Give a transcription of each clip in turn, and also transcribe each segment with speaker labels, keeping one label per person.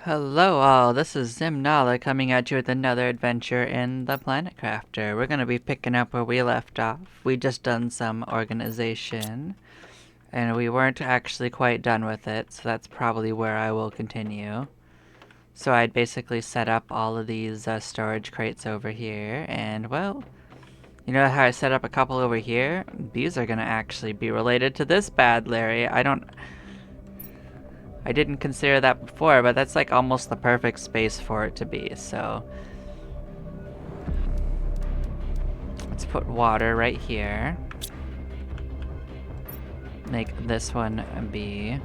Speaker 1: Hello all, this is Zimnala coming at you with another adventure in the Planet Crafter. We're gonna be picking up where we left off. We just done some organization, and we weren't actually quite done with it, so that's probably where I will continue. So I'd basically set up all of these storage crates over here, and well, you know how I set up a couple over here? These are gonna actually be related to this bad Larry. I didn't consider that before, but that's like almost the perfect space for it to be, so. Let's put water right here. Make this one be.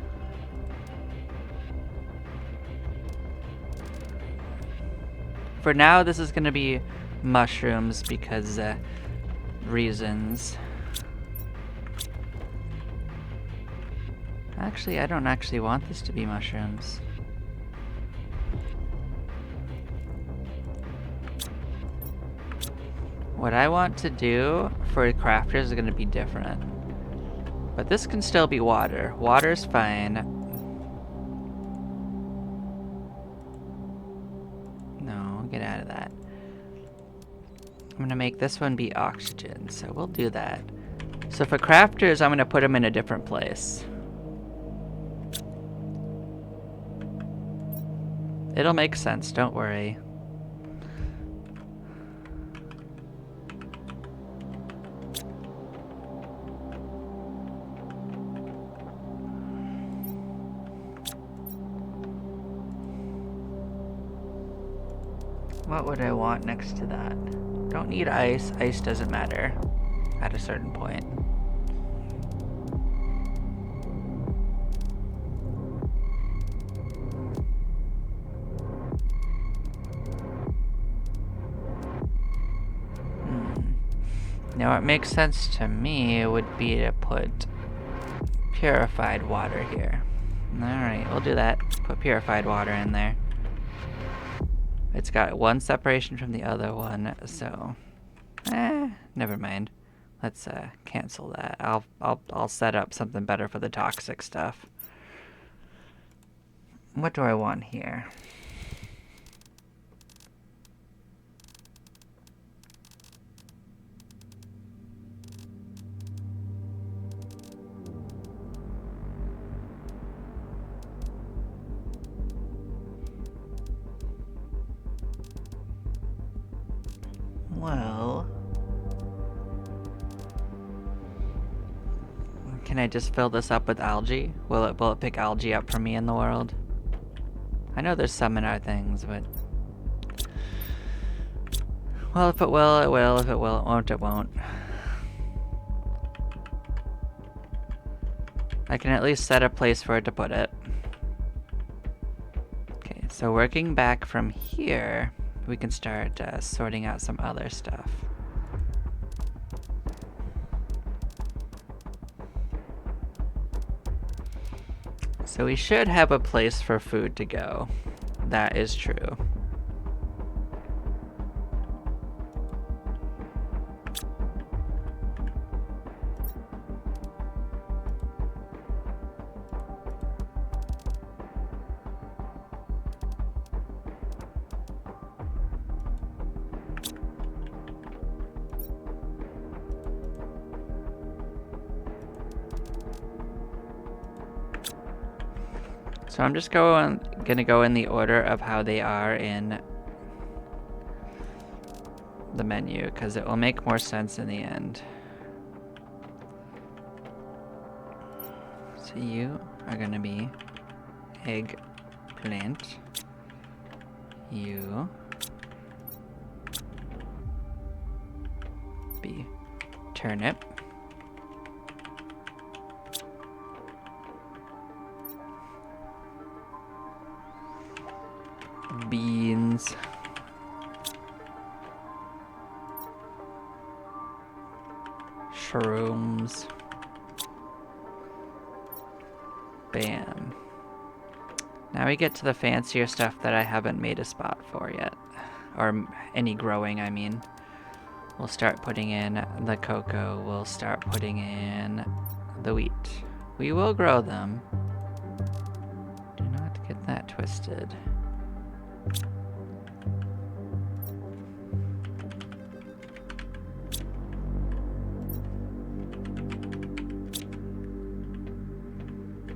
Speaker 1: For now, this is gonna be mushrooms because reasons. Actually, I don't actually want this to be mushrooms. What I want to do for crafters is gonna be different. But this can still be water. Water's fine. No, get out of that. I'm gonna make this one be oxygen, so we'll do that. So for crafters, I'm gonna put them in a different place. It'll make sense, don't worry. What would I want next to that? Don't need ice. Ice doesn't matter at a certain point. Now what makes sense to me would be to put purified water here. Alright, we'll do that. Put purified water in there. It's got one separation from the other one, so never mind. Let's cancel that. I'll set up something better for the toxic stuff. What do I want here? Well, can I just fill this up with algae? Will it pick algae up for me in the world? I know there's some in our things, but well, if it will, it will. If it will, it won't, it won't. I can at least set a place for it to put it. Okay, so working back from here, we can start sorting out some other stuff. So we should have a place for food to go. That is true. So I'm just gonna go in the order of how they are in the menu, because it will make more sense in the end. So you are gonna be eggplant. You be turnip. Beans. Shrooms. Bam. Now we get to the fancier stuff that I haven't made a spot for yet. Or any growing, I mean. We'll start putting in the cocoa. We'll start putting in the wheat. We will grow them. Do not get that twisted.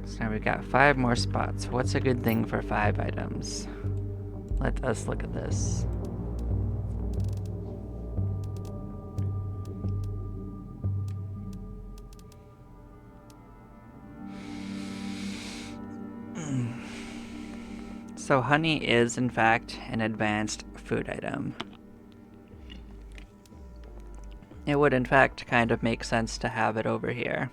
Speaker 1: So now we've got 5 more spots. What's a good thing for 5 items? Let us look at this. So honey is, in fact, an advanced food item. It would, in fact, kind of make sense to have it over here.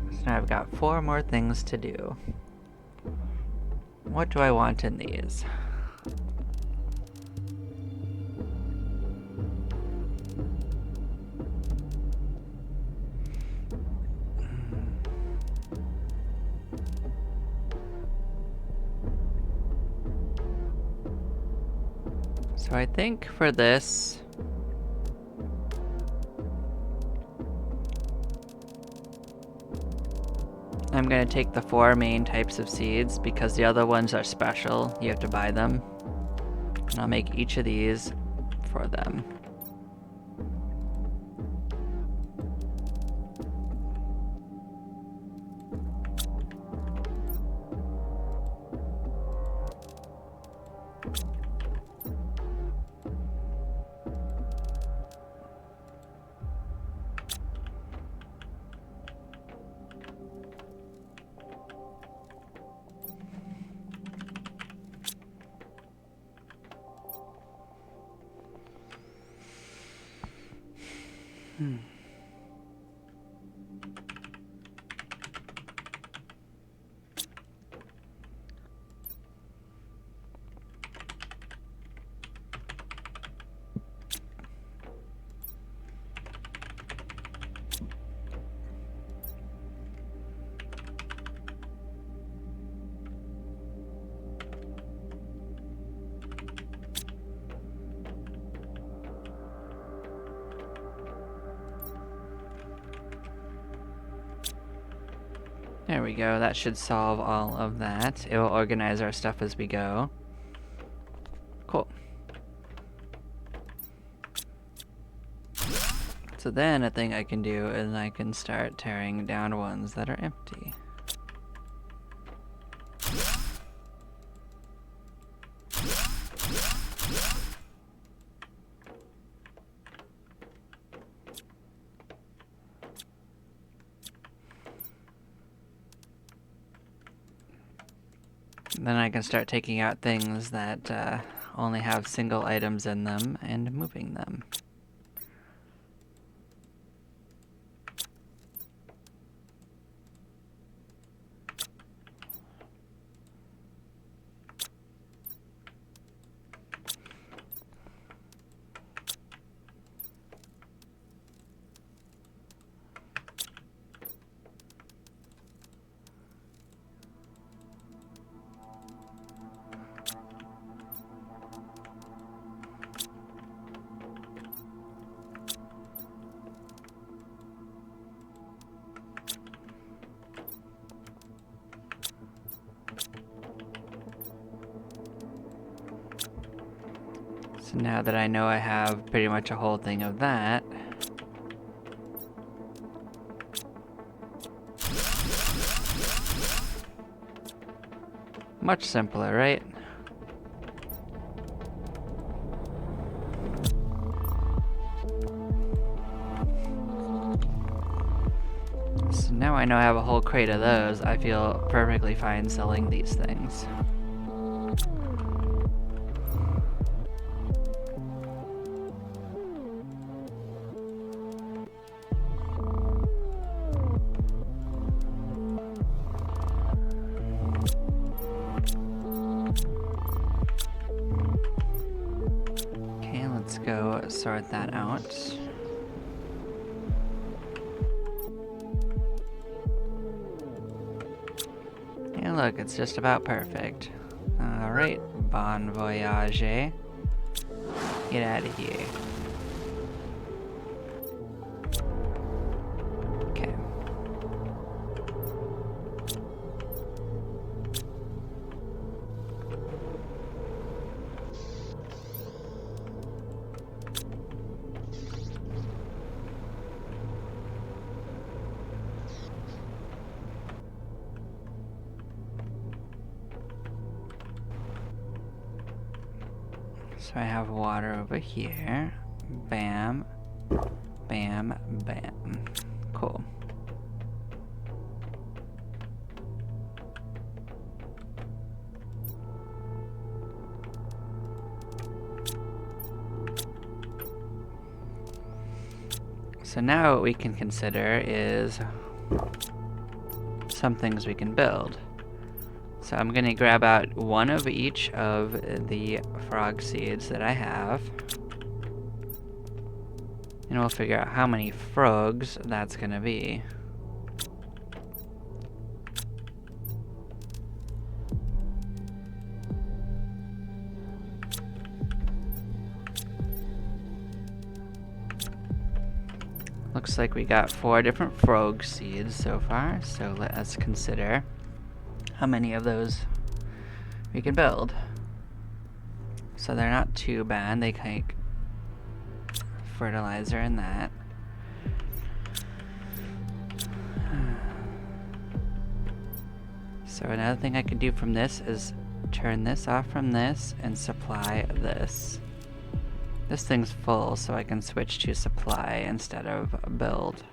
Speaker 1: So now I've got 4 more things to do. What do I want in these? So I think for this, I'm gonna take the 4 main types of seeds because the other ones are special. You have to buy them. And I'll make each of these for them. There we go, that should solve all of that. It will organize our stuff as we go. Cool. So then a thing I can do is I can start tearing down ones that are empty. Then I can start taking out things that only have single items in them and moving them. So now that I know I have pretty much a whole thing of that, much simpler, right? So now I know I have a whole crate of those. I feel perfectly fine selling these things. Okay, let's go sort that out. And look, it's just about perfect. Alright, bon voyage. Get out of here. Okay. So I have water over here. Bam. Bam. Bam. Cool. So now what we can consider is some things we can build. So I'm gonna grab out one of each of the frog seeds that I have. And we'll figure out how many frogs that's gonna be. Looks like we got 4 different frog seeds so far, so let us consider how many of those we can build. So they're not too bad, they take fertilizer and that. So another thing I can do from this is turn this off from this and supply this. This thing's full, so I can switch to supply instead of build.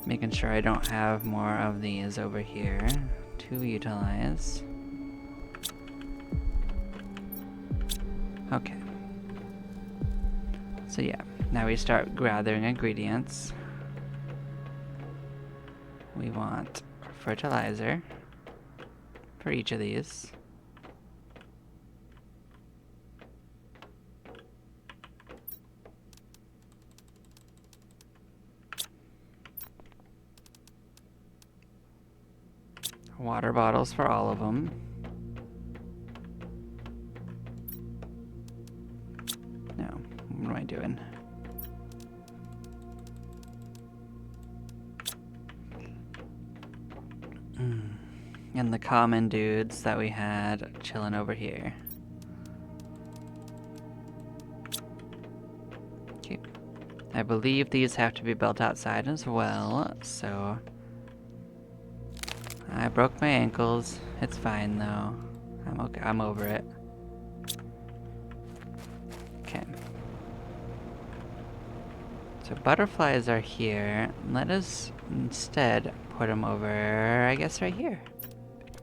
Speaker 1: Making sure I don't have more of these over here to utilize. Okay. So yeah, now we start gathering ingredients. We want fertilizer for each of these. Water bottles for all of them. No, what am I doing? And the common dudes that we had chilling over here. Okay. I believe these have to be built outside as well, so I broke my ankles. It's fine though. I'm okay. I'm over it. Okay. So butterflies are here. Let us instead put them over, I guess, right here.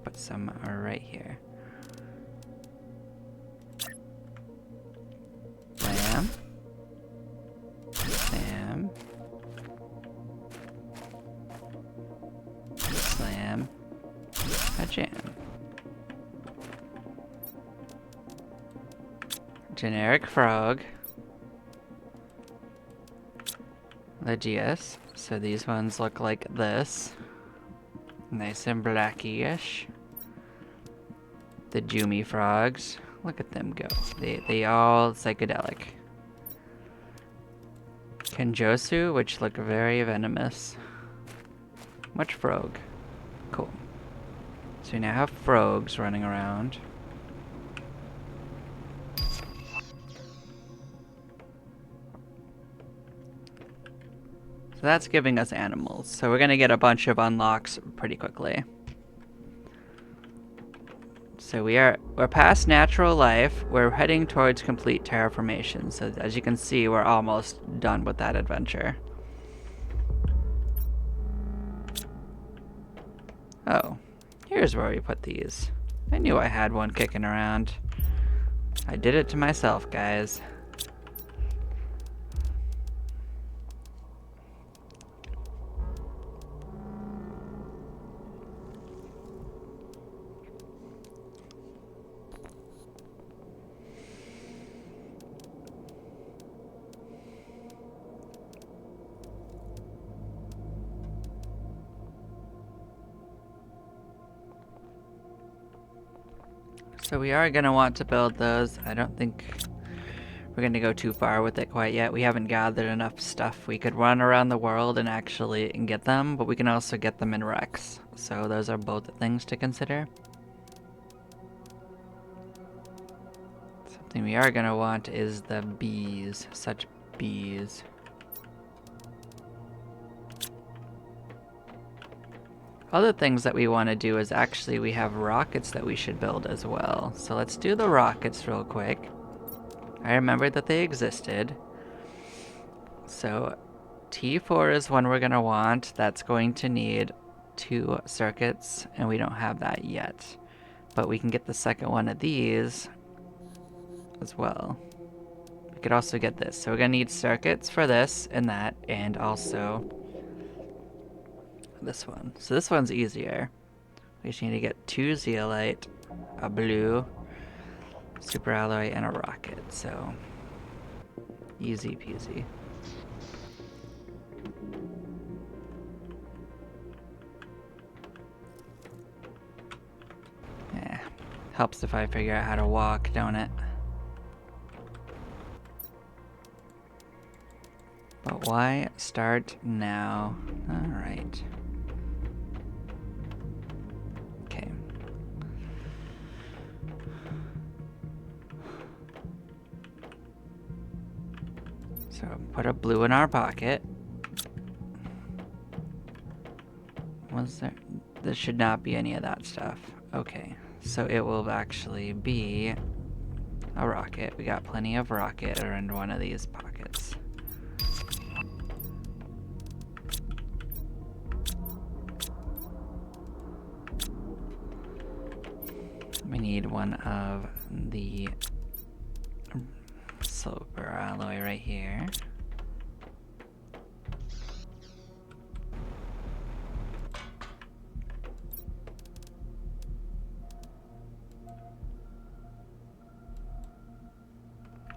Speaker 1: Put some right here. Slam. Slam. Slam. A jam. Generic frog. Legius. So these ones look like this. Nice and blacky-ish. The Jumi frogs. Look at them go. They all psychedelic. Kenjosu, which look very venomous. Much frog. Cool. So we now have frogs running around. So that's giving us animals. So we're gonna get a bunch of unlocks pretty quickly. So we're past natural life. We're heading towards complete terraformation. So as you can see, we're almost done with that adventure. Oh, here's where we put these. I knew I had one kicking around. I did it to myself, guys. So we are gonna want to build those. I don't think we're gonna go too far with it quite yet. We haven't gathered enough stuff. We could run around the world and actually get them, but we can also get them in wrecks. So those are both things to consider. Something we are gonna want is the bees. Such bees. Other things that we want to do is actually we have rockets that we should build as well. So let's do the rockets real quick. I remembered that they existed. So T4 is one we're going to want. That's going to need 2 circuits, and we don't have that yet. But we can get the second one of these as well. We could also get this. So we're going to need circuits for this and that, and also this one. So this one's easier. We just need to get 2 zeolite, a blue, super alloy, and a rocket. So easy peasy. Yeah, helps if I figure out how to walk, don't it? But why start now? Alright. Okay. So put a blue in our pocket. Was there? There should not be any of that stuff. Okay, so it will actually be a rocket. We got plenty of rocket in one of these pockets. We need one of the silver alloy right here.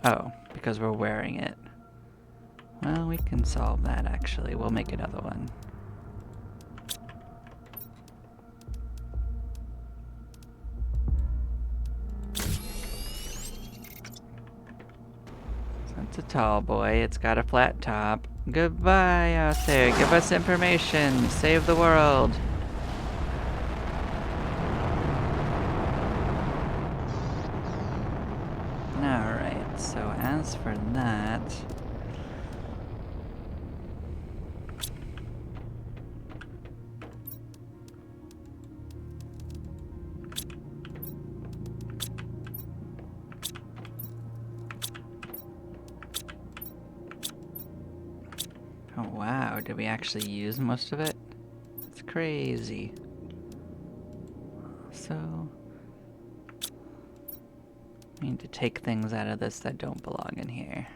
Speaker 1: Oh, because we're wearing it. Well, we can solve that actually. We'll make another one. It's a tall boy. It's got a flat top. Goodbye out there. Give us information. Save the world. Alright, so as for that... Oh wow, did we actually use most of it? It's crazy. So... we need to take things out of this that don't belong in here.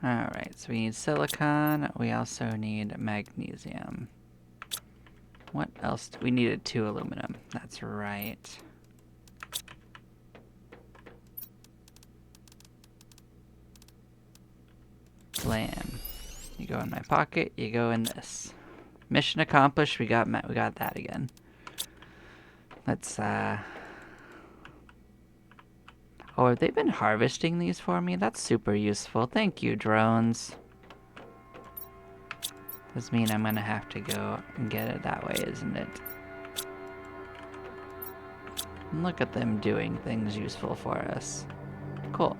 Speaker 1: Alright, so we need silicon, we also need magnesium. What else? We needed 2 aluminum, that's right. Blam. You go in my pocket, you go in this. Mission accomplished, we got that again. Let's, Oh, have they been harvesting these for me? That's super useful. Thank you, drones. Does mean I'm gonna have to go and get it that way, isn't it? And look at them doing things useful for us. Cool.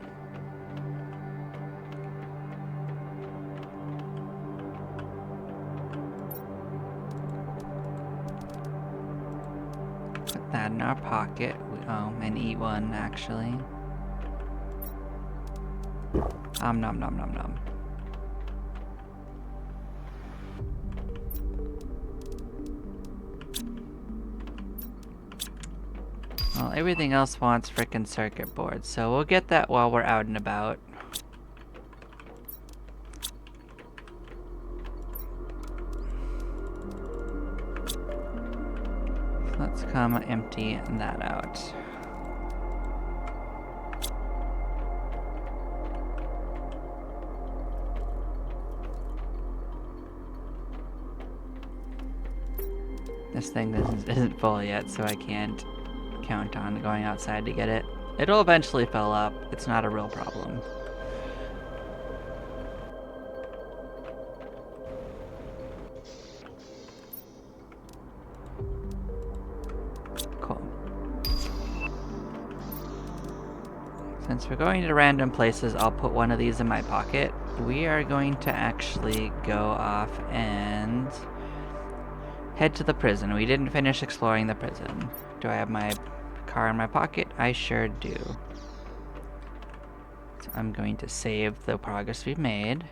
Speaker 1: Put that in our pocket. Oh, and eat one, actually. Nom nom nom nom. Well, everything else wants frickin' circuit boards, so we'll get that while we're out and about. let's come empty that out. This thing isn't full yet, so I can't count on going outside to get it. It'll eventually fill up. It's not a real problem. Cool. Since we're going to random places, I'll put one of these in my pocket. We are going to actually go off and head to the prison. We didn't finish exploring the prison. Do I have my car in my pocket? I sure do. So I'm going to save the progress we've made.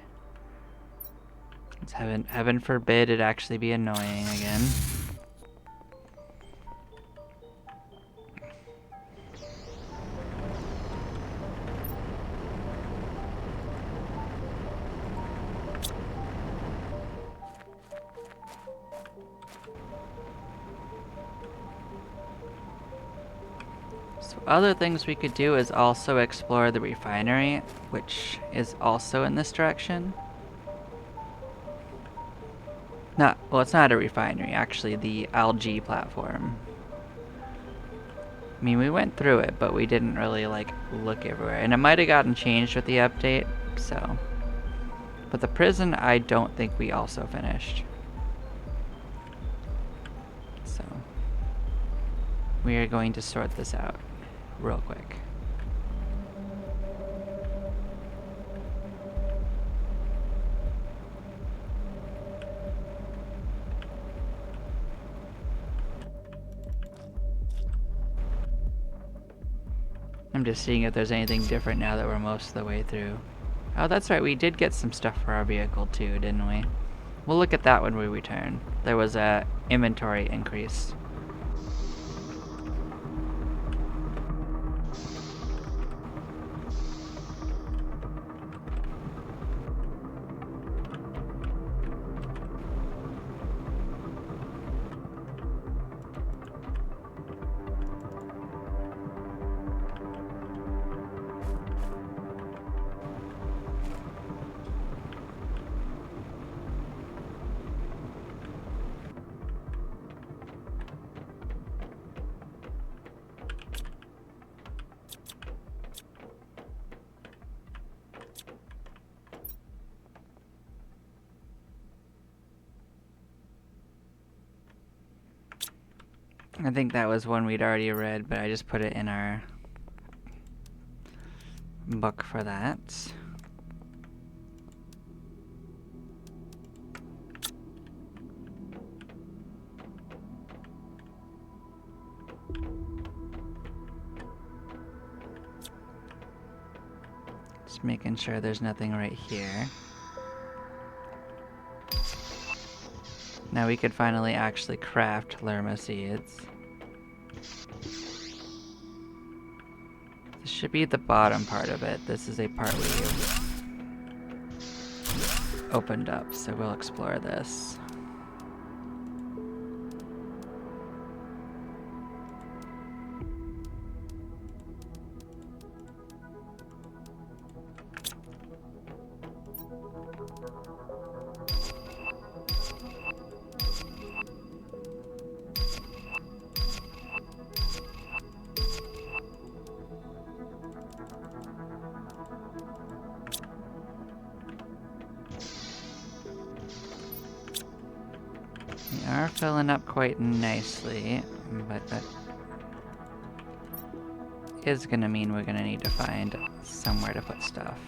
Speaker 1: It's heaven forbid it actually be annoying again. So other things we could do is also explore the refinery, which is also in this direction. Well, it's not a refinery, actually, the algae platform. I mean, we went through it, but we didn't really, like, look everywhere. And it might have gotten changed with the update, so. But the prison, I don't think we also finished. So. We are going to sort this out real quick. I'm just seeing if there's anything different now that we're most of the way through. Oh, that's right, we did get some stuff for our vehicle too, didn't we? We'll look at that when we return. There was a inventory increase. I think that was one we'd already read, but I just put it in our book for that. Just making sure there's nothing right here. Now we could finally actually craft Lerma seeds. This should be the bottom part of it. This is a part we opened up, so we'll explore this. We are filling up quite nicely, but that is gonna mean we're gonna need to find somewhere to put stuff.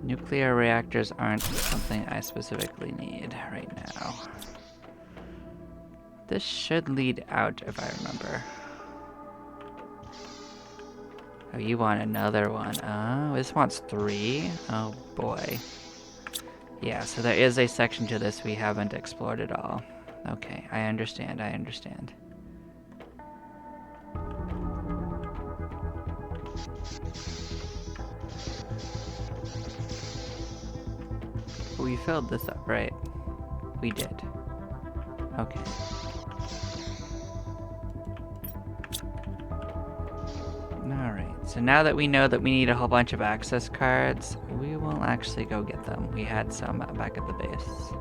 Speaker 1: Nuclear reactors aren't something I specifically need right now. This should lead out if I remember. Oh, you want another one. Oh, this wants 3? Oh boy. Yeah, so there is a section to this we haven't explored at all. Okay, I understand, I understand. We filled this up, right? We did. Okay. Alright, so now that we know that we need a whole bunch of access cards, we will actually go get them. We had some back at the base.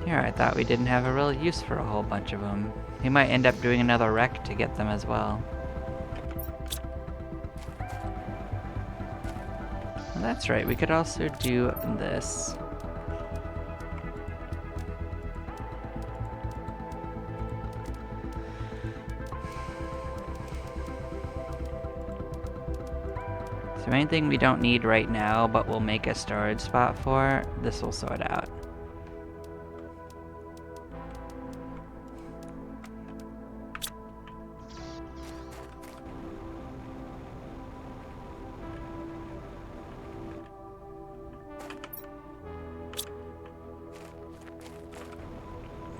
Speaker 1: Here, I thought we didn't have a real use for a whole bunch of them. We might end up doing another wreck to get them as well. Well, that's right, we could also do this. So anything we don't need right now, but we'll make a storage spot for, this will sort out.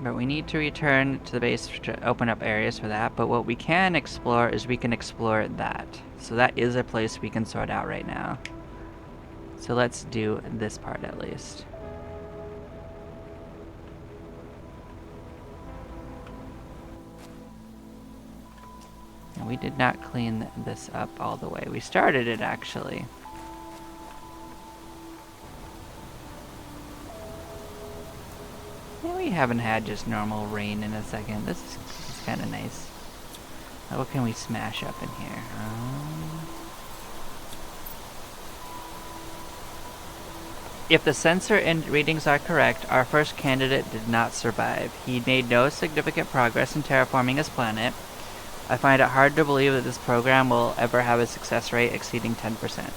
Speaker 1: But we need to return to the base to open up areas for that, but what we can explore is we can explore that. So that is a place we can sort out right now. So let's do this part at least. And we did not clean this up all the way. We started it actually. Yeah, we haven't had just normal rain in a second. This is kind of nice. Now what can we smash up in here? If the sensor readings are correct, our first candidate did not survive. He made no significant progress in terraforming his planet. I find it hard to believe that this program will ever have a success rate exceeding 10%,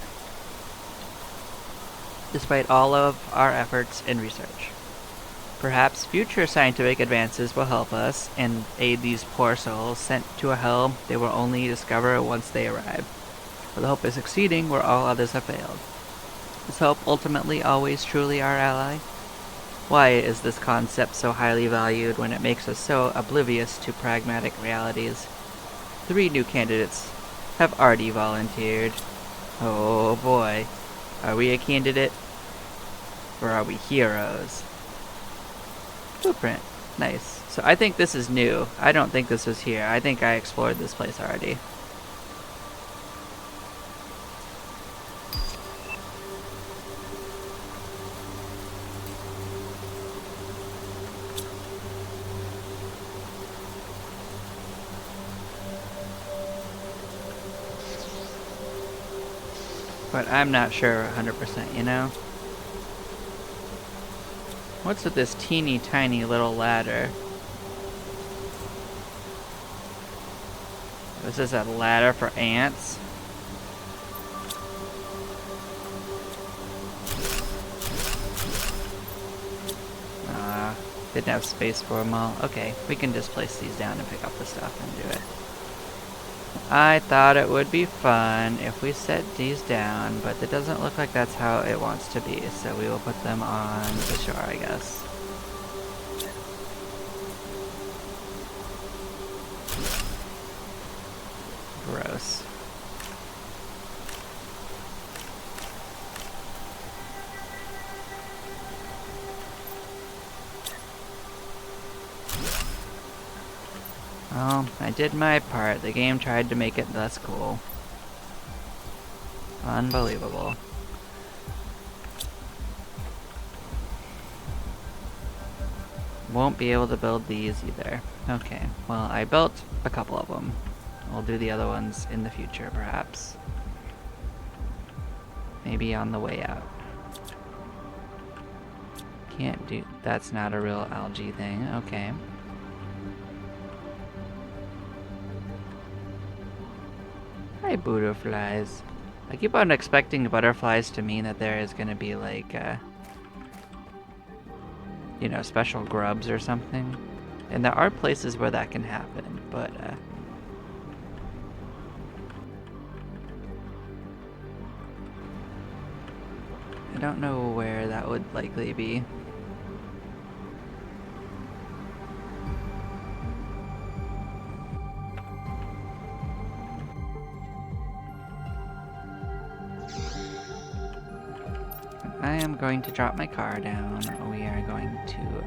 Speaker 1: despite all of our efforts in research. Perhaps future scientific advances will help us and aid these poor souls sent to a hell they will only discover once they arrive. But the hope is succeeding where all others have failed. Is hope ultimately always truly our ally? Why is this concept so highly valued when it makes us so oblivious to pragmatic realities? 3 new candidates have already volunteered. Oh boy. Are we a candidate? Or are we heroes? Blueprint. Nice. So I think this is new. I don't think this was here. I think I explored this place already. But I'm not sure 100%, you know? What's with this teeny tiny little ladder? This is a ladder for ants? Didn't have space for them all. Okay, we can just place these down and pick up the stuff and do it. I thought it would be fun if we set these down, but it doesn't look like that's how it wants to be, so we will put them on the shore, I guess. Gross. Well, I did my part. The game tried to make it less cool. Unbelievable. Won't be able to build these either. Okay, well, I built a couple of them. We'll do the other ones in the future, perhaps. Maybe on the way out. Can't do... That's not a real algae thing. Okay. Hi, butterflies. I keep on expecting butterflies to mean that there is gonna be like, you know, special grubs or something. And there are places where that can happen, but, I don't know where that would likely be. I am going to drop my car down. We are going to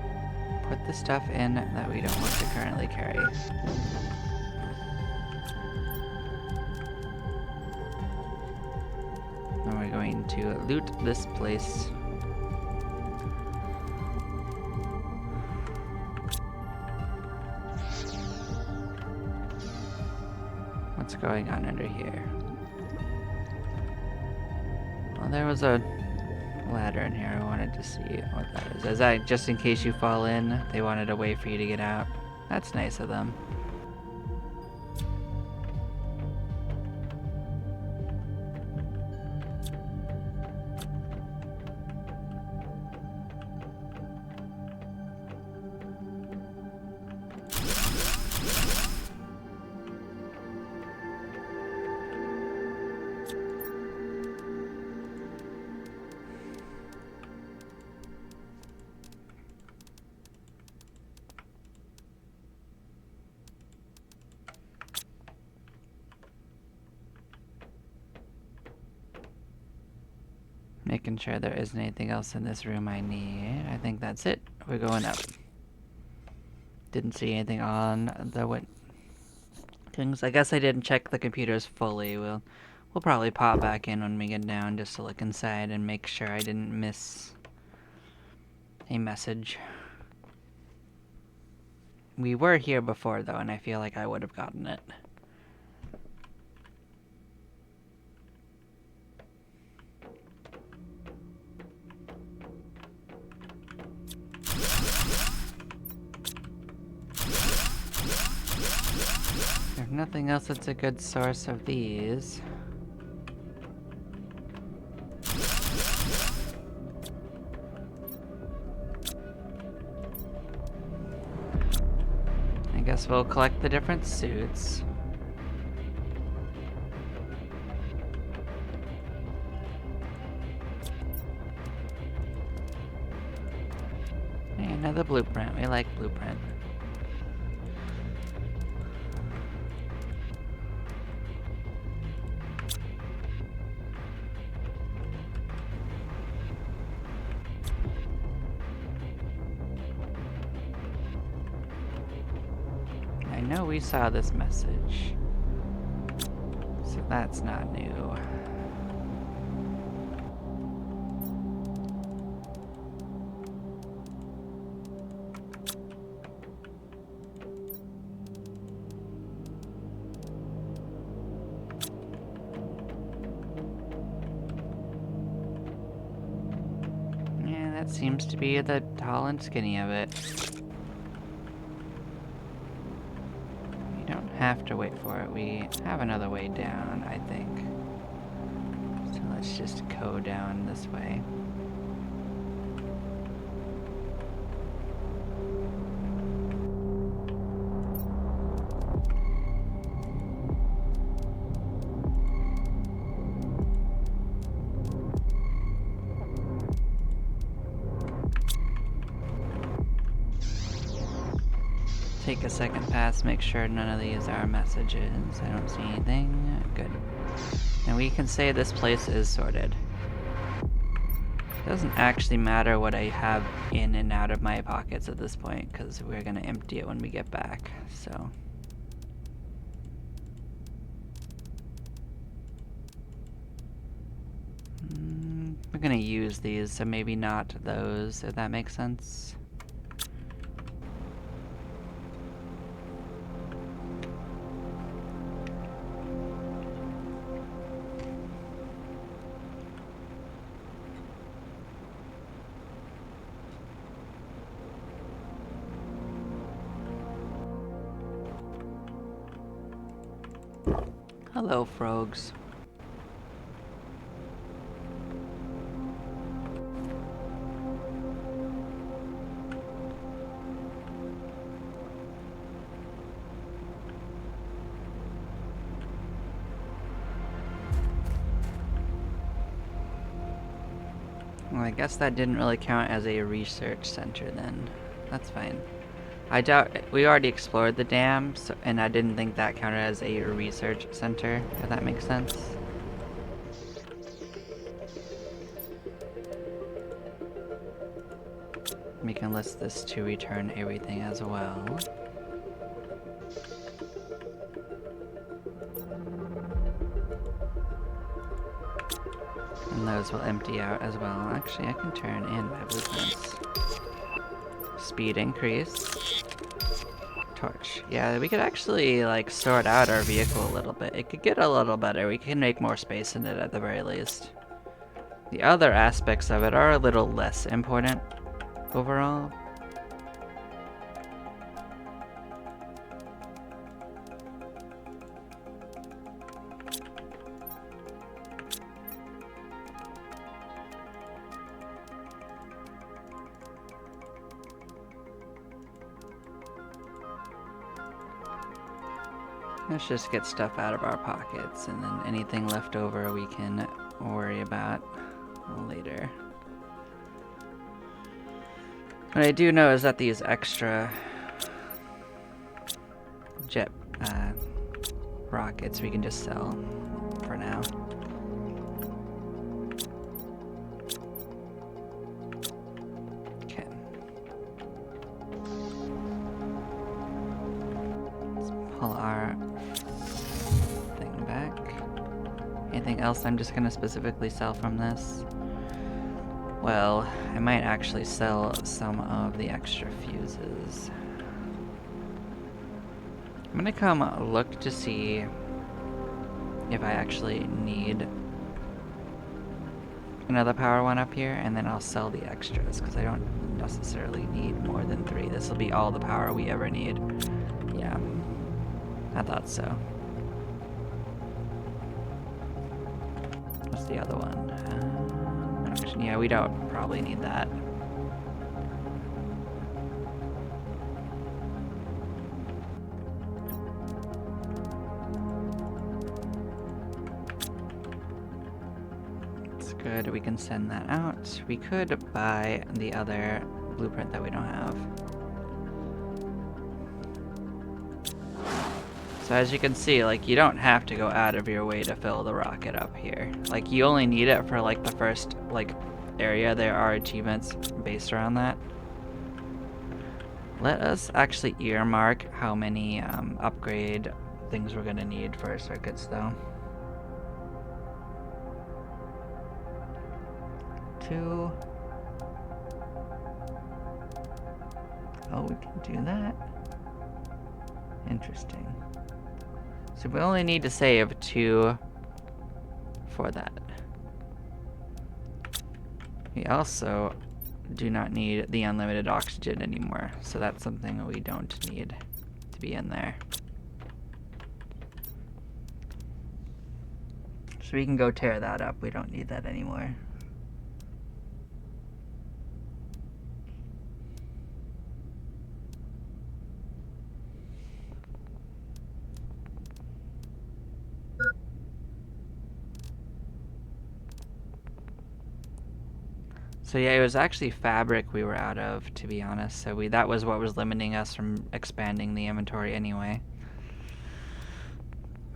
Speaker 1: put the stuff in that we don't want to currently carry. And we're going to loot this place. What's going on under here? Well, there was a ladder in here. I wanted to see what that is. Is that just in case you fall in? They wanted a way for you to get out. That's nice of them. Making sure there isn't anything else in this room I need. I think that's it. We're going up. Didn't see anything on the things. I guess I didn't check the computers fully. We'll probably pop back in when we get down just to look inside and make sure I didn't miss a message. We were here before though, and I feel like I would have gotten it. If nothing else, it's a good source of these. I guess we'll collect the different suits. Hey, another blueprint. We like blueprint. I know we saw this message, so that's not new. Yeah, that seems to be the tall and skinny of it. Have to wait for it. We have another way down, I think. So let's just go down this way. Take a second pass, make sure none of these are messages. I don't see anything. Good. And we can say this place is sorted. It doesn't actually matter what I have in and out of my pockets at this point, because we're going to empty it when we get back, so. We're going to use these, so maybe not those, if that makes sense. Hello, frogs. I guess that didn't really count as a research center then. That's fine. I doubt we already explored the dam, so, and I didn't think that counted as a research center, if that makes sense. We can list this to return everything as well. And those will empty out as well. Actually, I can turn in my blueprints. Speed increase. Torch. Yeah, we could actually like sort out our vehicle a little bit. It could get a little better. We can make more space in it at the very least. The other aspects of it are a little less important overall. Let's just get stuff out of our pockets, and then anything left over we can worry about later. What I do know is that these extra jet rockets we can just sell for now. Okay. Let's pull our thing back. Anything else I'm just gonna specifically sell from this? Well, I might actually sell some of the extra fuses. I'm gonna come look to see if I actually need another power one up here, and then I'll sell the extras, because I don't necessarily need more than 3. This will be all the power we ever need. Yeah, I thought so. What's the other one? Yeah, we don't probably need that. It's good, we can send that out. We could buy the other blueprint that we don't have. So as you can see, like, you don't have to go out of your way to fill the rocket up here. Like, you only need it for like the first like area. There are achievements based around that. Let us actually earmark how many upgrade things we're gonna need for our circuits though. 2. Oh, we can do that. Interesting. So we only need to save 2 for that. We also do not need the unlimited oxygen anymore, so that's something that we don't need to be in there. So we can go tear that up, we don't need that anymore. So yeah, it was actually fabric we were out of, to be honest. So that was what was limiting us from expanding the inventory anyway.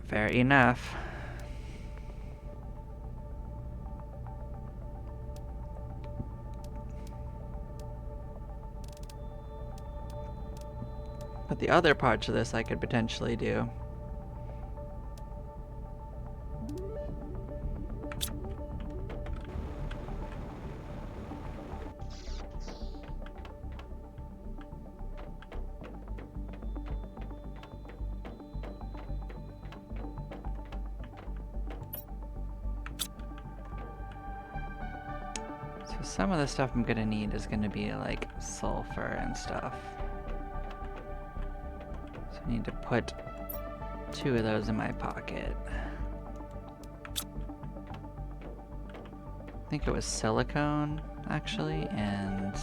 Speaker 1: Fair enough. But the other parts of this I could potentially do. Some of the stuff I'm gonna need is gonna be like sulfur and stuff. So I need to put 2 of those in my pocket. I think it was silicone, actually, and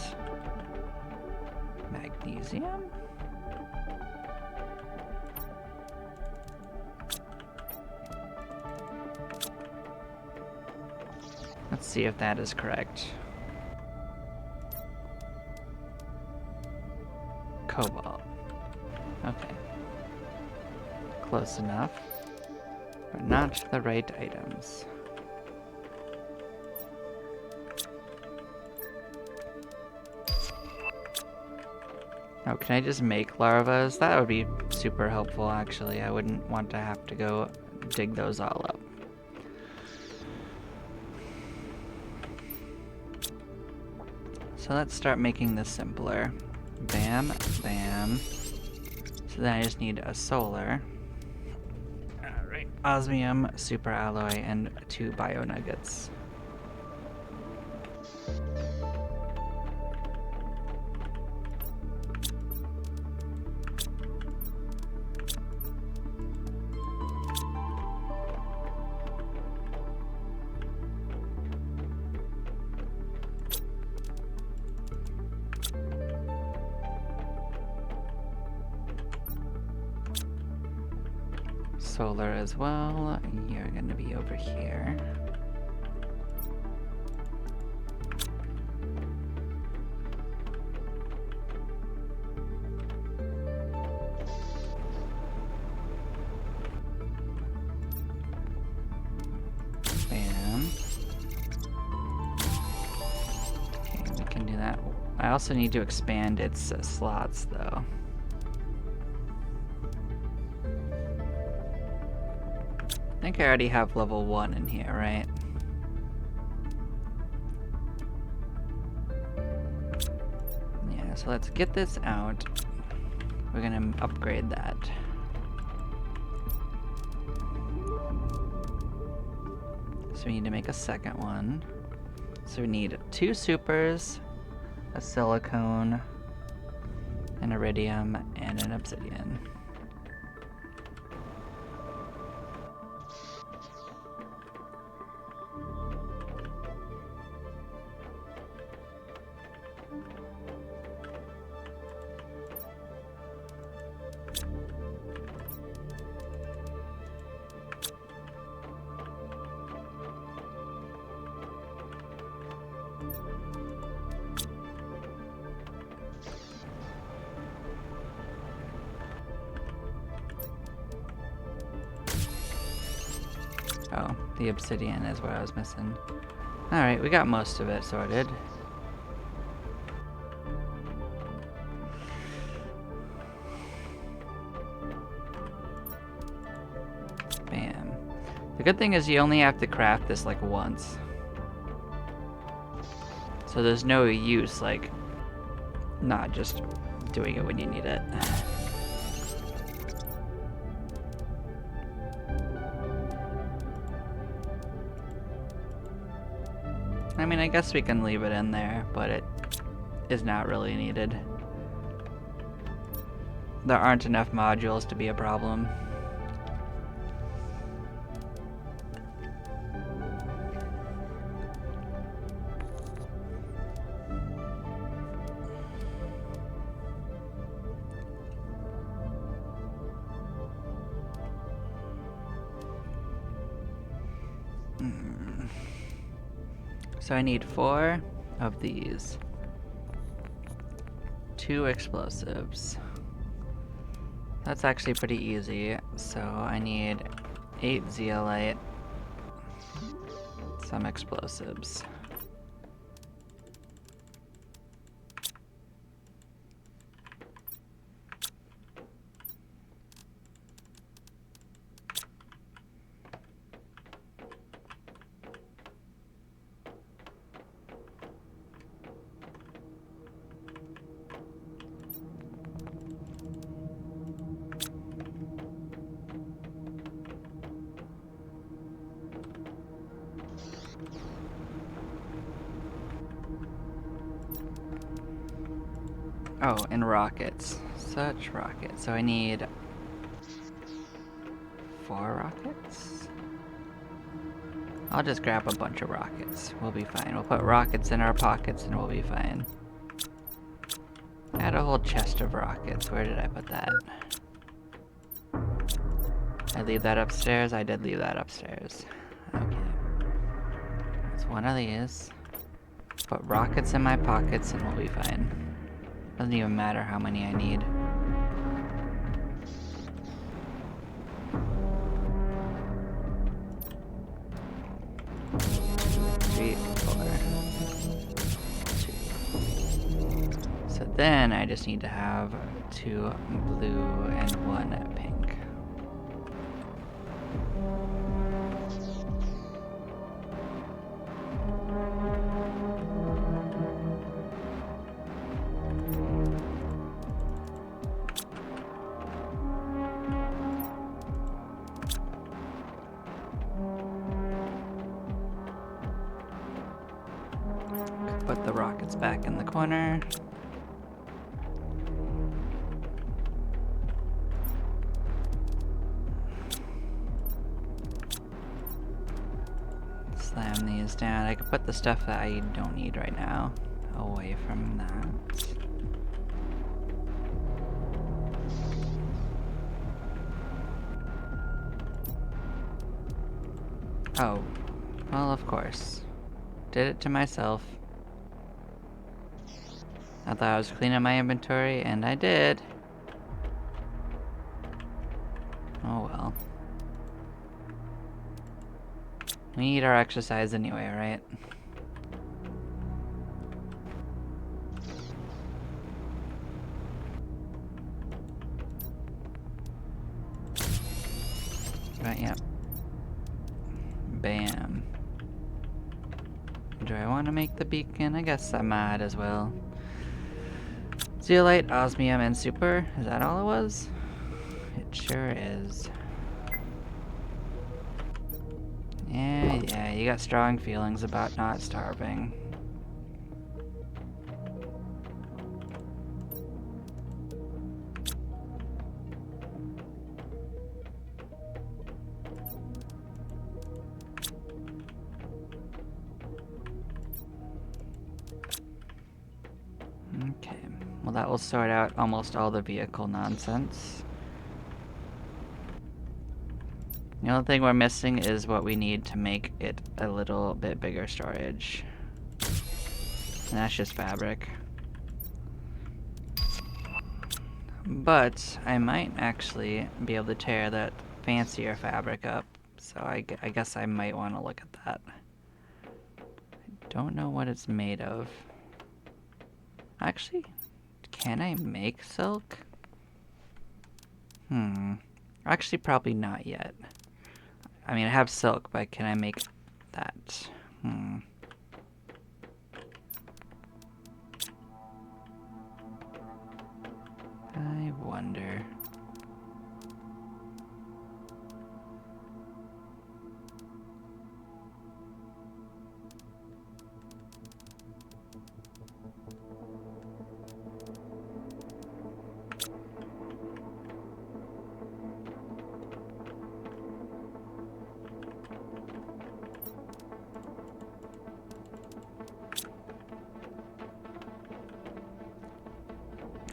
Speaker 1: magnesium? Let's see if that is correct. cobalt. Okay. Close enough. But not the right items. Oh, can I just make larvas? That would be super helpful, actually. I wouldn't want to have to go dig those all up. So let's start making this simpler. Bam, bam. So then I just need a solar. Alright. Osmium, super alloy, and 2 bio nuggets. Solar as well. You're gonna be over here. Bam. Okay, we can do that. I also need to expand its slots though. I think I already have level 1 in here, right? Yeah, so let's get this out. We're gonna upgrade that. So we need to make a second one. So we need 2 supers, a silicone, an iridium, and an obsidian. Oh, the obsidian is what I was missing. Alright, we got most of it sorted. Bam. The good thing is you only have to craft this like once. So there's no use like not just doing it when you need it. I mean, I guess we can leave it in there, but it is not really needed. There aren't enough modules to be a problem. So I need 4 of these. 2 explosives. That's actually pretty easy. So I need 8 zeolite, some explosives. Oh, and rockets. Such rockets. So I need 4 rockets? I'll just grab a bunch of rockets. We'll be fine. We'll put rockets in our pockets and we'll be fine. I had a whole chest of rockets. Where did I put that? I leave that upstairs? I did leave that upstairs. Okay. It's one of these. Put rockets in my pockets and we'll be fine. Doesn't even matter how many I need. Three, four, two. So then I just need to have 2 blue and 1 pink. Put the rockets back in the corner. Slam these down. I could put the stuff that I don't need right now away from that. Oh, well, of course. Did it to myself. I thought I was cleaning my inventory, and I did. Oh well. We need our exercise anyway, right? But yep. Bam. Do I want to make the beacon? I guess I might as well. Zeolite, osmium, and super. Is that all it was? It sure is. Yeah, you got strong feelings about not starving. Okay, well that will sort out almost all the vehicle nonsense. The only thing we're missing is what we need to make it a little bit bigger storage. And that's just fabric. But I might actually be able to tear that fancier fabric up. So I guess I might want to look at that. I don't know what it's made of. Actually, can I make silk? Actually, probably not yet. I mean, I have silk, but can I make that? I wonder.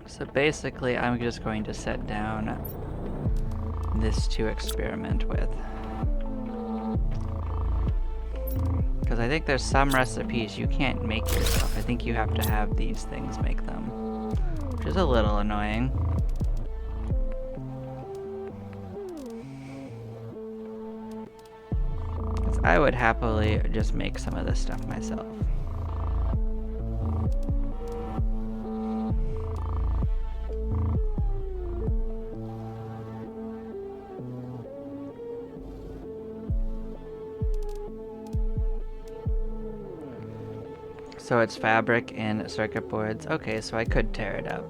Speaker 1: So basically, I'm just going to set down this to experiment with. Because I think there's some recipes you can't make yourself. I think you have to have these things make them. Which is a little annoying. Because I would happily just make some of this stuff myself. So it's fabric and circuit boards. Okay, so I could tear it up.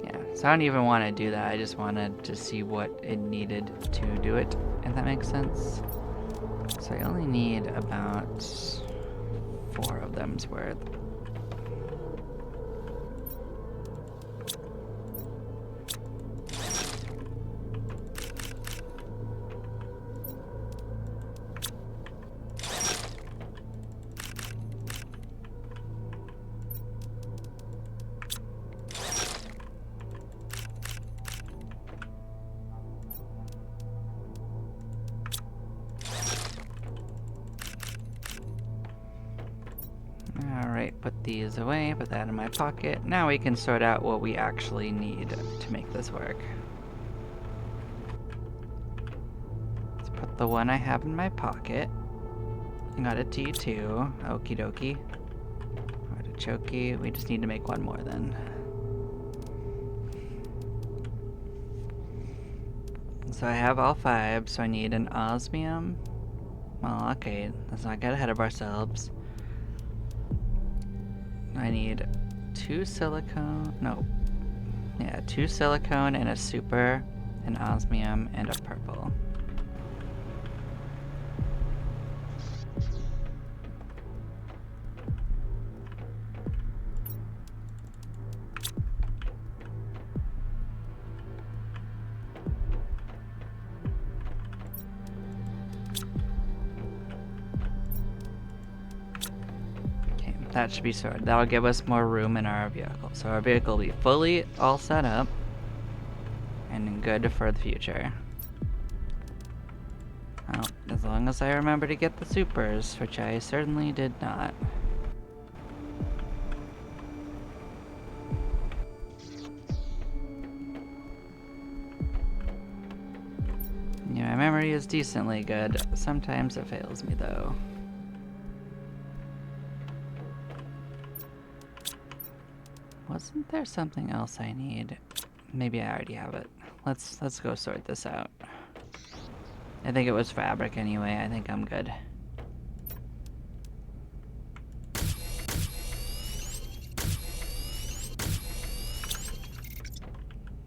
Speaker 1: Yeah, so I don't even want to do that. I just wanted to see what it needed to do it, if that makes sense. So I only need about 4 of them's worth. Alright, put these away, put that in my pocket. Now we can sort out what we actually need to make this work. Let's put the one I have in my pocket. I got it to you too. Okie dokie. Artichoke. We just need to make one more then. So I have all 5, so I need an osmium. Well, okay, let's not get ahead of ourselves. I need 2 silicone, no. Yeah, 2 silicone and a super, an osmium, and a purple. That should be sorted. That'll give us more room in our vehicle. So our vehicle will be fully all set up and good for the future. Well, as long as I remember to get the supers, which I certainly did not. Yeah, my memory is decently good. Sometimes it fails me though. Wasn't there something else I need? Maybe I already have it. Let's go sort this out. I think it was fabric anyway. I think I'm good.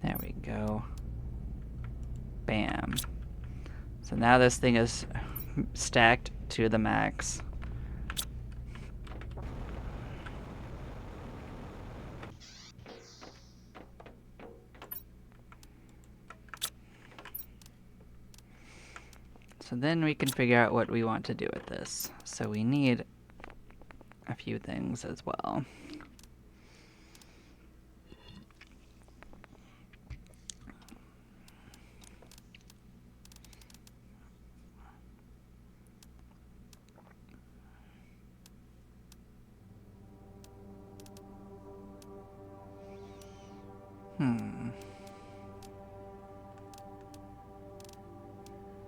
Speaker 1: There we go. Bam. So now this thing is stacked to the max. So then we can figure out what we want to do with this. So we need a few things as well.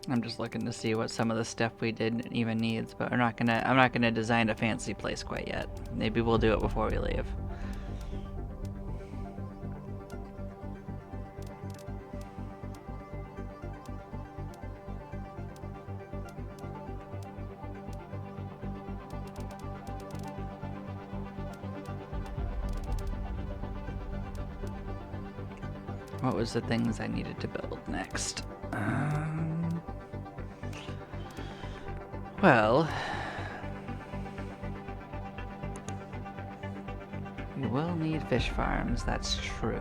Speaker 1: I'm just looking to see what some of the stuff we did even needs, but I'm not gonna design a fancy place quite yet. Maybe we'll do it before we leave. What was the things I needed to build next? Well, we will need fish farms, that's true.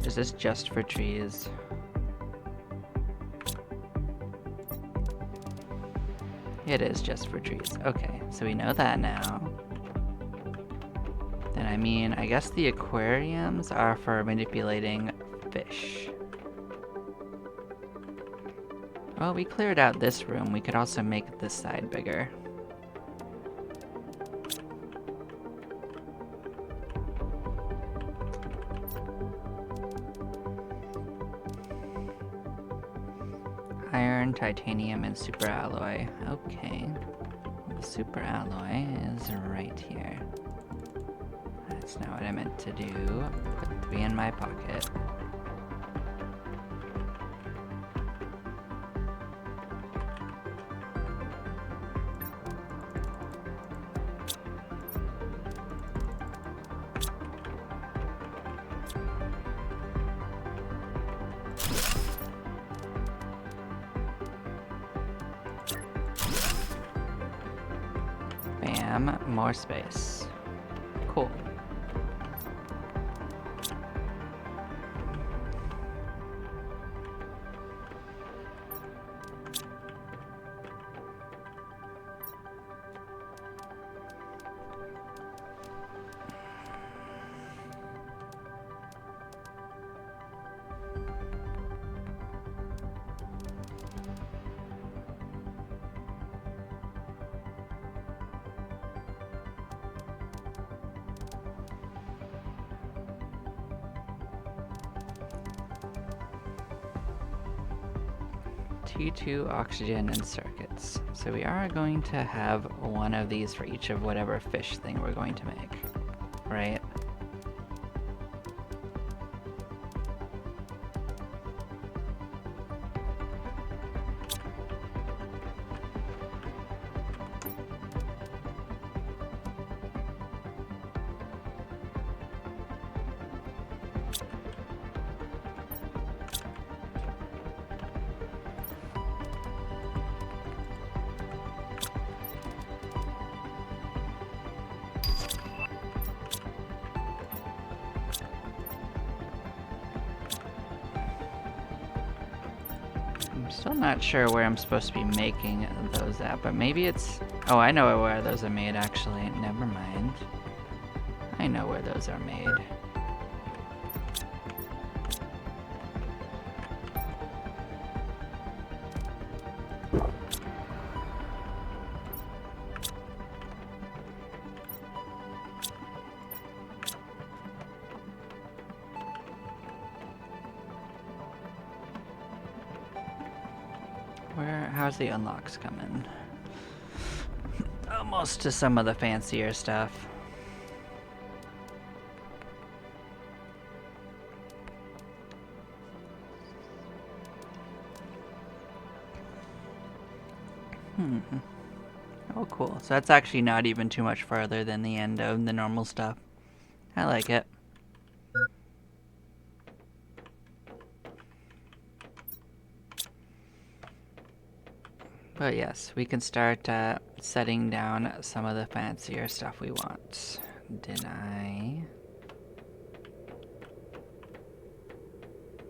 Speaker 1: Is this just for trees? It is just for trees. Okay, so we know that now. Then I mean, I guess the aquariums are for manipulating fish. Well, we cleared out this room. We could also make this side bigger. Iron, titanium, and super alloy. Okay. The super alloy is right here. That's not what I meant to do. Put 3 in my pocket. Bam, more space. Cool. T2 oxygen and circuits. So we are going to have one of these for each of whatever fish thing we're going to make, right? I'm still not sure where I'm supposed to be making those at, but maybe it's... Oh, I know where those are made, actually. Never mind. I know where those are made. How's the unlocks coming? Almost to some of the fancier stuff. Oh, cool. So that's actually not even too much farther than the end of the normal stuff. I like it. But yes, we can start setting down some of the fancier stuff we want. Deny.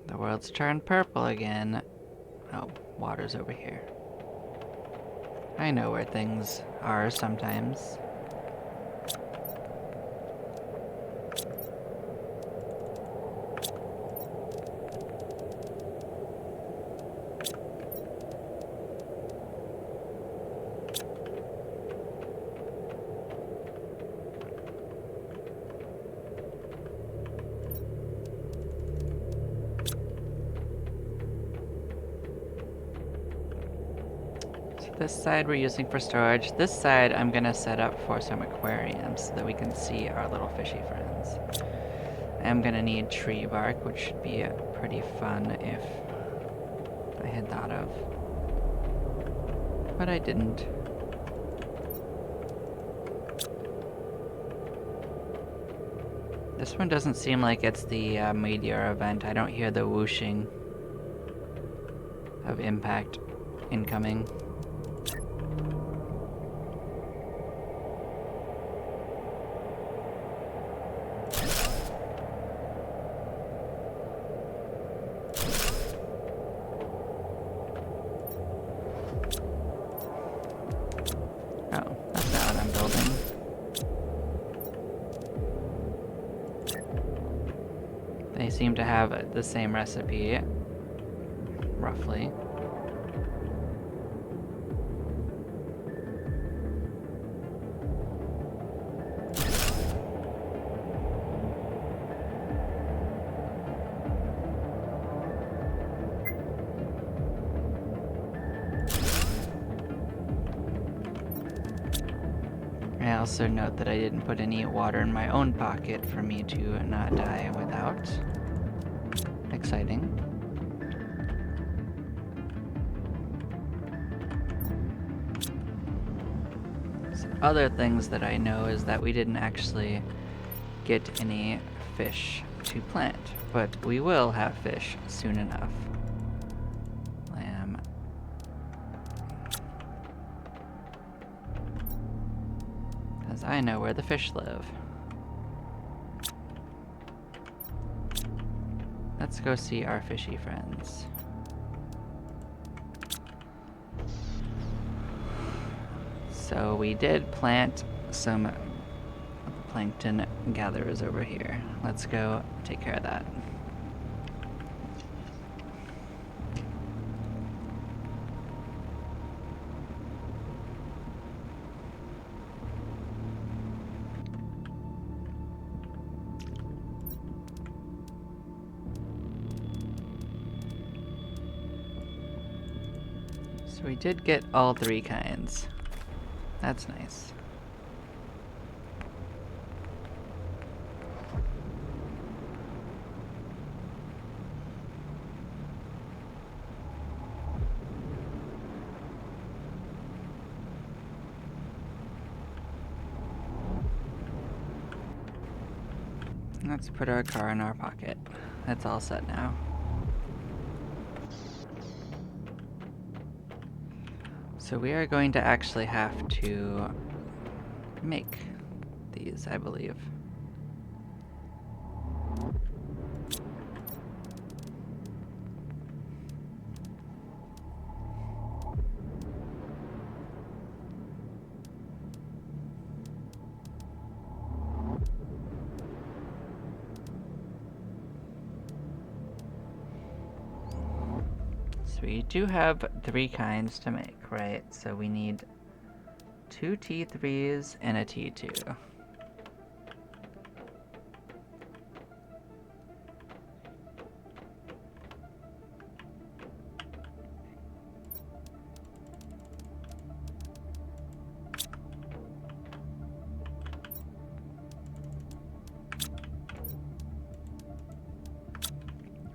Speaker 1: The world's turned purple again. Oh, water's over here. I know where things are sometimes. This side we're using for storage. This side I'm gonna set up for some aquariums so that we can see our little fishy friends. I'm gonna need tree bark, which should be pretty fun if I had thought of. But I didn't. This one doesn't seem like it's the meteor event. I don't hear the whooshing of impact incoming. Oh, that's not what I'm building. They seem to have the same recipe, roughly. I also note that I didn't put any water in my own pocket for me to not die without. Exciting. So other things that I know is that we didn't actually get any fish to plant, but we will have fish soon enough. Lamb. Because I know where the fish live. Let's go see our fishy friends. So we did plant some plankton gatherers over here. Let's go take care of that. So we did get all 3 kinds. That's nice. Let's put our car in our pocket. That's all set now. So we are going to actually have to make these, I believe. So we do have 3 kinds to make, right? So we need 2 T3s and a T2.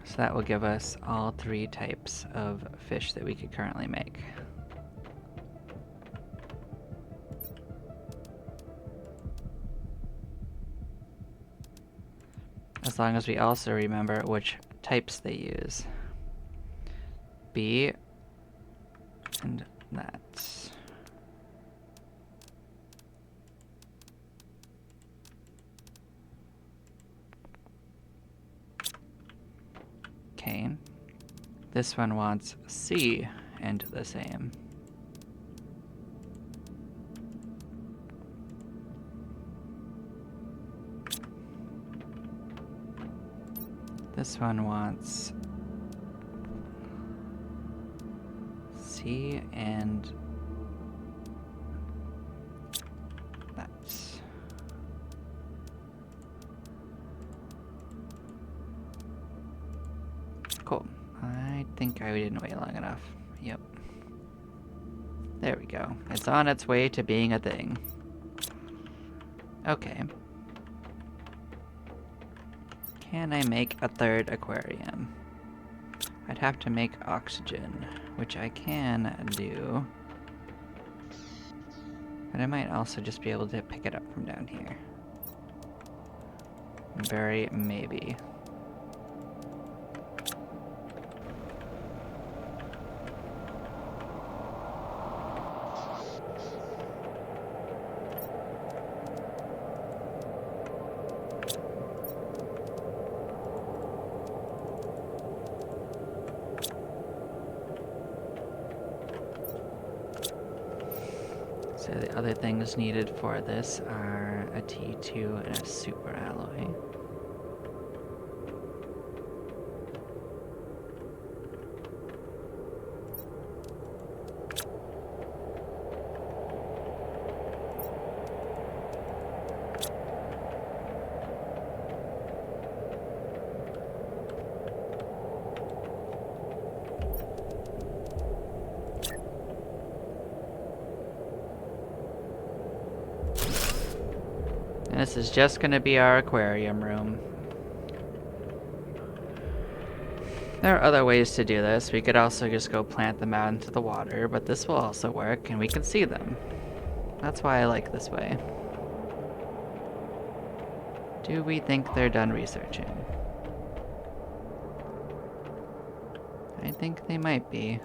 Speaker 1: So that will give us all 3 types of fish that we could currently make. As long as we also remember which types they use. B and that. Okay. This one wants C and the same. This one wants C and that. Cool. I think I didn't wait long enough. Yep. There we go. It's on its way to being a thing. Okay. Can I make a 3rd aquarium? I'd have to make oxygen, which I can do. But I might also just be able to pick it up from down here. Very maybe. So the other things needed for this are a T2 and a super alloy. This is just going to be our aquarium room. There are other ways to do this. We could also just go plant them out into the water, but this will also work and we can see them. That's why I like this way. Do we think they're done researching? I think they might be.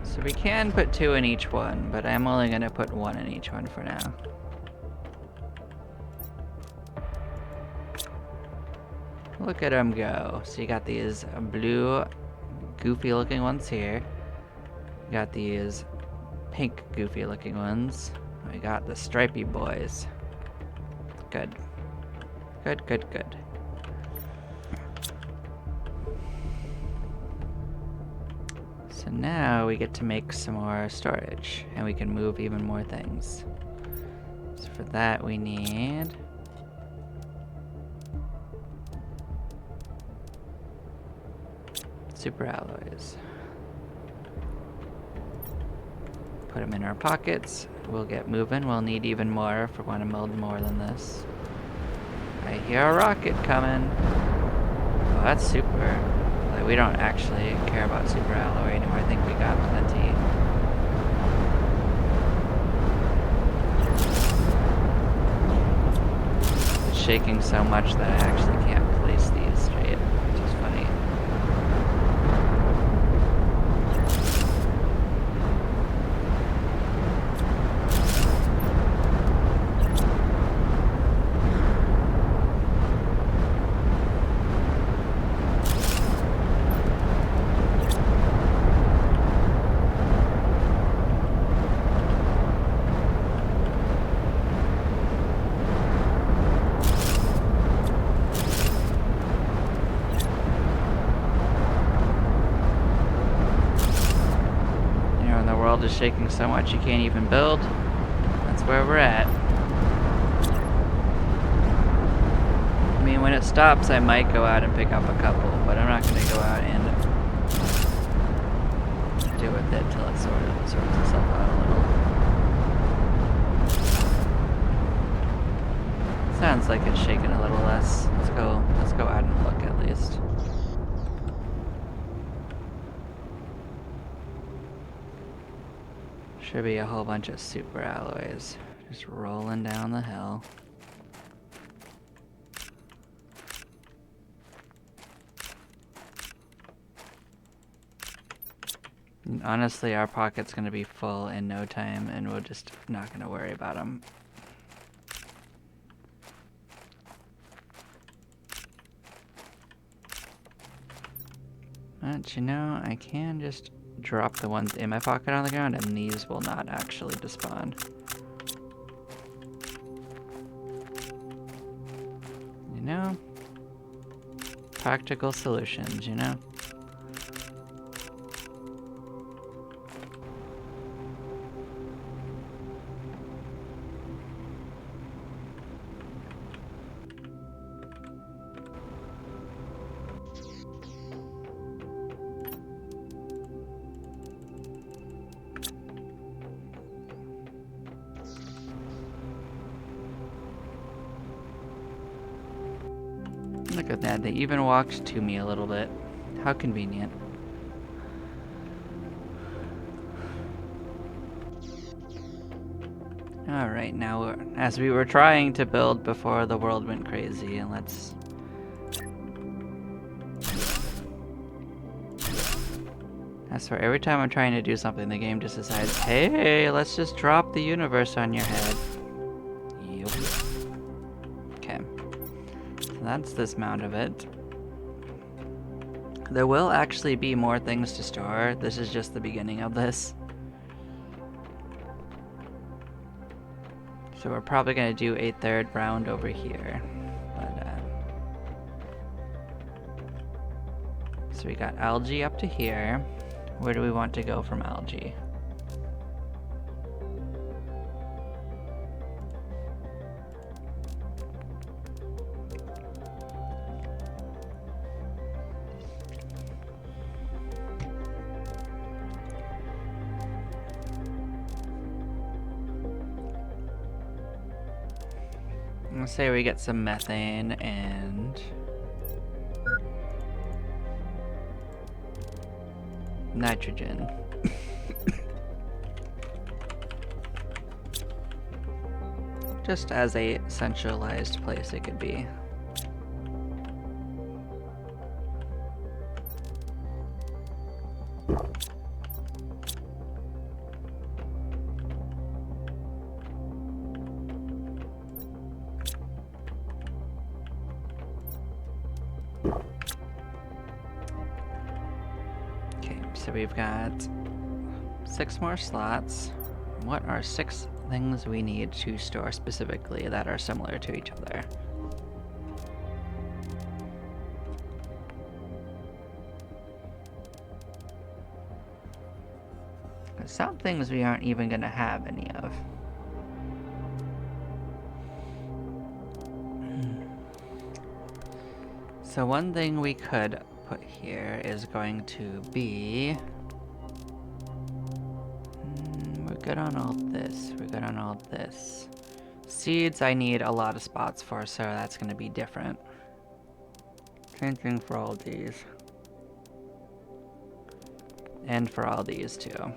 Speaker 1: So we can put 2 in each one, but I'm only going to put 1 in each one for now. Look at them go. So you got these blue, goofy looking ones here. You got these pink, goofy looking ones. We got the stripy boys. Good. Good, good, good. So now we get to make some more storage, and we can move even more things. So for that we need super alloys. Put them in our pockets. We'll get moving. We'll need even more if we want to build more than this. I hear a rocket coming. Oh, that's super. Like, we don't actually care about super alloy anymore. I think we got plenty. It's shaking so much that I actually can't place these straight, which is funny. Is shaking so much you can't even build. That's where we're at. I mean, when it stops, I might go out and pick up a couple, but I'm not going to go out and do with it till it sorts itself out a little. Sounds like it's shaking a little less. Let's go out and look at least. Should be a whole bunch of super alloys just rolling down the hill. And honestly, our pocket's gonna be full in no time, and we're just not gonna worry about them. But you know, I can just drop the ones in my pocket on the ground, and these will not actually despawn. You know? Practical solutions, you know? Look at that, they even walked to me a little bit. How convenient. Alright, now as we were trying to build before the world went crazy, and let's... I swear, every time I'm trying to do something, the game just decides, hey, let's just drop the universe on your head. Yup. Okay. That's this amount of it. There will actually be more things to store. This is just the beginning of this. So we're probably going to do a third round over here. But, so we got algae up to here. Where do we want to go from algae? Let's say we get some methane and nitrogen. Just as a centralized place it could be. So we've got 6 more slots. What are 6 things we need to store specifically that are similar to each other? Some things we aren't even gonna have any of. So one thing we could put here is going to be... we're good on all this. We're good on all this. Seeds I need a lot of spots for, so that's going to be different. Same thing for all these. And for all these too.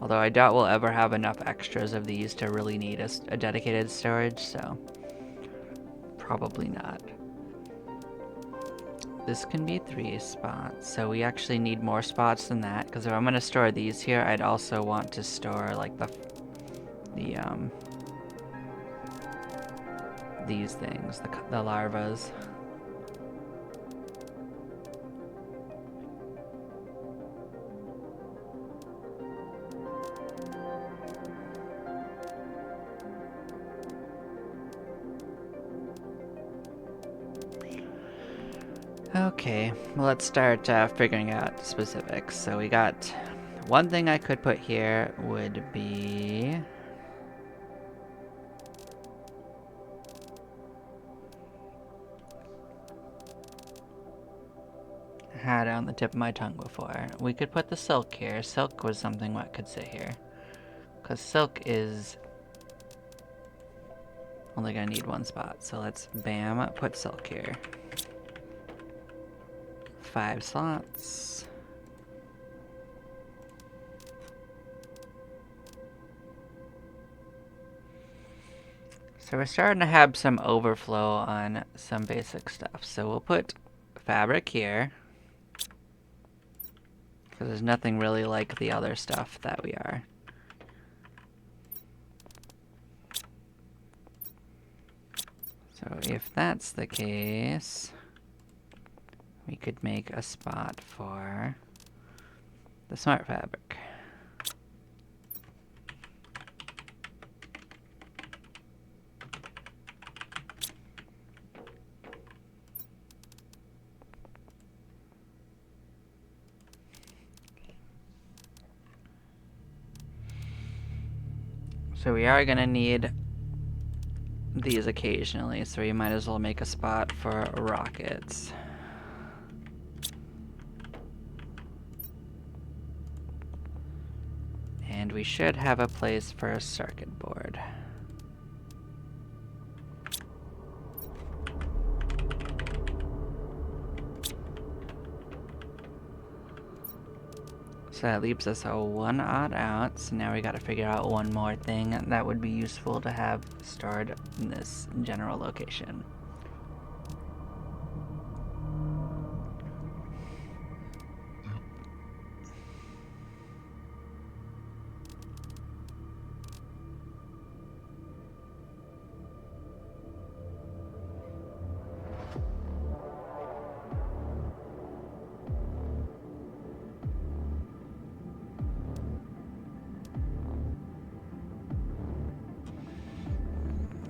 Speaker 1: Although I doubt we'll ever have enough extras of these to really need a dedicated storage, so... probably not. This can be 3 spots, so we actually need more spots than that, because if I'm going to store these here, I'd also want to store, like, these things, the larvas. Okay, well, let's start figuring out specifics. So we got one thing I could put here would be had it on the tip of my tongue before. We could put the silk here. Silk was something that could sit here, because silk is only gonna need 1 spot. So let's bam put silk here. 5 slots. So we're starting to have some overflow on some basic stuff. So we'll put fabric here, because there's nothing really like the other stuff that we are. So if that's the case, we could make a spot for the smart fabric. So we are gonna need these occasionally, so we might as well make a spot for rockets. And we should have a place for a circuit board. So that leaves us a 1 odd out, so now we gotta figure out one more thing that would be useful to have stored in this general location.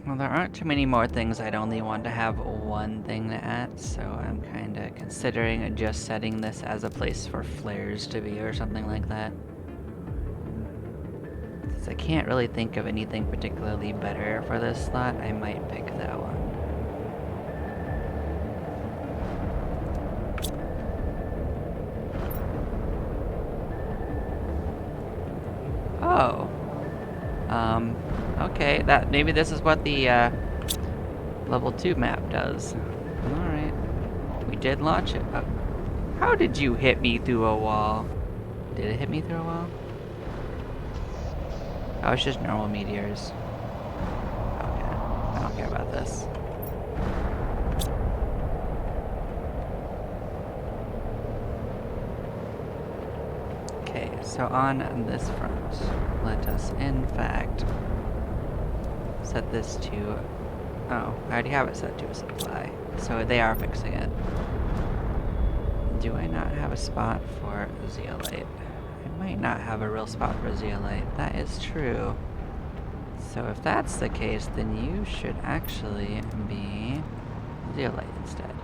Speaker 1: Well, there aren't too many more things I'd only want to have one thing at, so I'm kind of considering just setting this as a place for flares to be or something like that. Since I can't really think of anything particularly better for this slot, I might pick that one. Oh. Okay, maybe this is what the level 2 map does. Alright. We did launch it. How did you hit me through a wall? Did it hit me through a wall? Oh, it's just normal meteors. Okay. I don't care about this. Okay, so on this front, let us in fact set this to... Oh, I already have it set to a supply, so they are fixing it. Do I not have a spot for zeolite? I might not have a real spot for zeolite. That is true. So if that's the case, then you should actually be zeolite instead.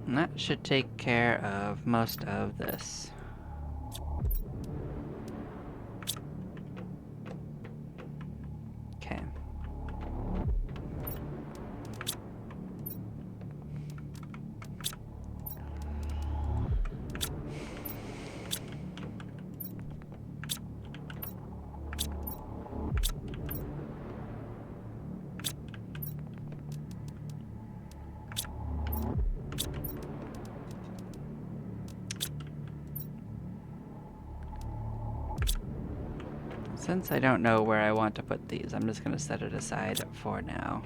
Speaker 1: And that should take care of most of this. Okay. Since I don't know where I want to put these, I'm just going to set it aside for now.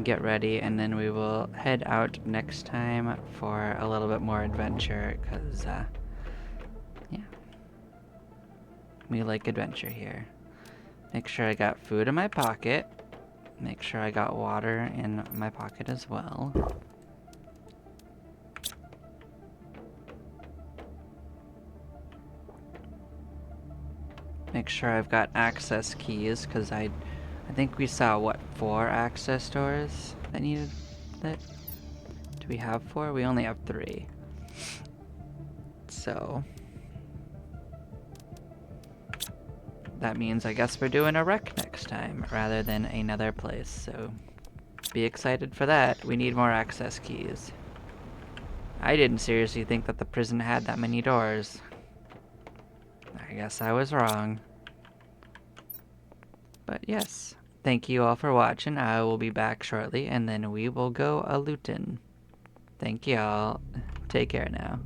Speaker 1: Get ready, and then we will head out next time for a little bit more adventure, because, yeah. We like adventure here. Make sure I got food in my pocket. Make sure I got water in my pocket as well. Make sure I've got access keys, because I think we saw, what, 4 access doors that needed that? Do we have 4? We only have 3. So that means I guess we're doing a wreck next time, rather than another place, so be excited for that. We need more access keys. I didn't seriously think that the prison had that many doors. I guess I was wrong. But yes, thank you all for watching. I will be back shortly, and then we will go a-lootin'. Thank you all. Take care now.